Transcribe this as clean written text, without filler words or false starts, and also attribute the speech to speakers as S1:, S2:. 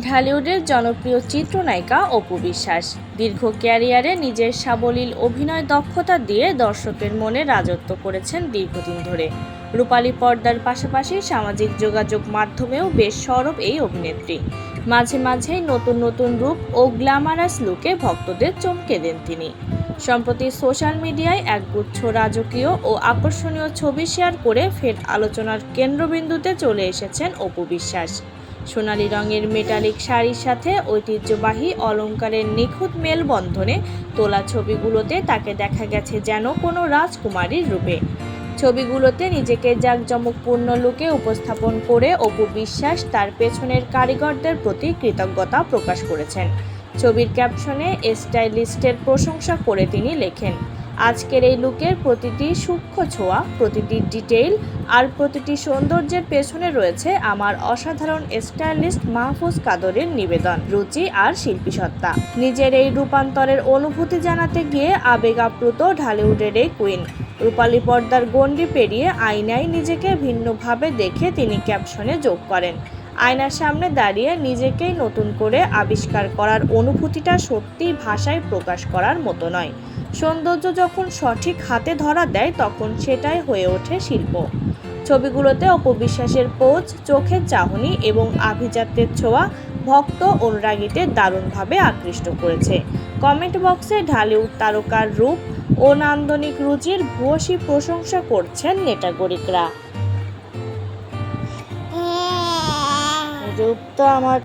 S1: ঢালিউডের জনপ্রিয় চিত্রনায়িকা অপু বিশ্বাস দীর্ঘ ক্যারিয়ারে নিজের সাবলীল অভিনয় দক্ষতা দিয়ে দর্শকের মনে রাজত্ব করেছেন দীর্ঘদিন ধরে। রূপালী পর্দার পাশাপাশি সামাজিক যোগাযোগ মাধ্যমেও বেশ সরব এই অভিনেত্রী। মাঝে মাঝেই নতুন নতুন রূপ ও গ্ল্যামারাস লুকে ভক্তদের চমকে দেন তিনি। সম্প্রতি সোশ্যাল মিডিয়ায় একগুচ্ছ রাজকীয় ও আকর্ষণীয় ছবি শেয়ার করে ফের আলোচনার কেন্দ্রবিন্দুতে চলে এসেছেন অপু বিশ্বাস। সোনালী রঙের মেটালিক শাড়ির সাথে ঐতিহ্যবাহী অলংকারের নিখুঁত মেলবন্ধনে তোলা ছবিগুলোতে তাকে দেখা গেছে যেন কোনো রাজকুমারীর রূপে। ছবিগুলোতে নিজেকে জাঁকজমকপূর্ণ লুকে উপস্থাপন করে অপু বিশ্বাস তার পেছনের কারিগরদের প্রতি কৃতজ্ঞতা প্রকাশ করেছেন। ছবির ক্যাপশনে স্টাইলিস্টের প্রশংসা করে তিনি লেখেন, আজকের এই লুকের প্রতিটি সূক্ষ্ম ছোঁয়া, প্রতিটি ডিটেইল আর প্রতিটি সৌন্দর্যের পেছনে রয়েছে আমার অসাধারণ স্টাইলিস্ট মাহফুজ কাদরের নিবেদন, রুচি আর শিল্পীসত্তা। নিজের এই রূপান্তরের অনুভূতি জানাতে গিয়ে আবেগ আপ্লুত ঢালিউডের এই কুইন। রূপালী পর্দার গণ্ডি পেরিয়ে আয়নায় নিজেকে ভিন্নভাবে দেখে তিনি ক্যাপশনে যোগ করেন, আয়নার সামনে দাঁড়িয়ে নিজেকেই নতুন করে আবিষ্কার করার অনুভূতিটা সত্যিই ভাষায় প্রকাশ করার মতো নয়। সৌন্দর্য যখন সঠিক হাতে ধরা দেয় তখন সেটাই হয়ে ওঠে শিল্প। ছবিগুলোতে অপু বিশ্বাসের পোজ, চোখের চাহনি এবং আভিজাত্যের ছোঁয়া ভক্ত অনুরাগীদের দারুণভাবে আকৃষ্ট করেছে। কমেন্ট বক্সে ঢালিউড তারকার রূপ ও নান্দনিক রুচির ভূয়সী প্রশংসা করছেন নেটাগরিকরা। রূপ তো আমার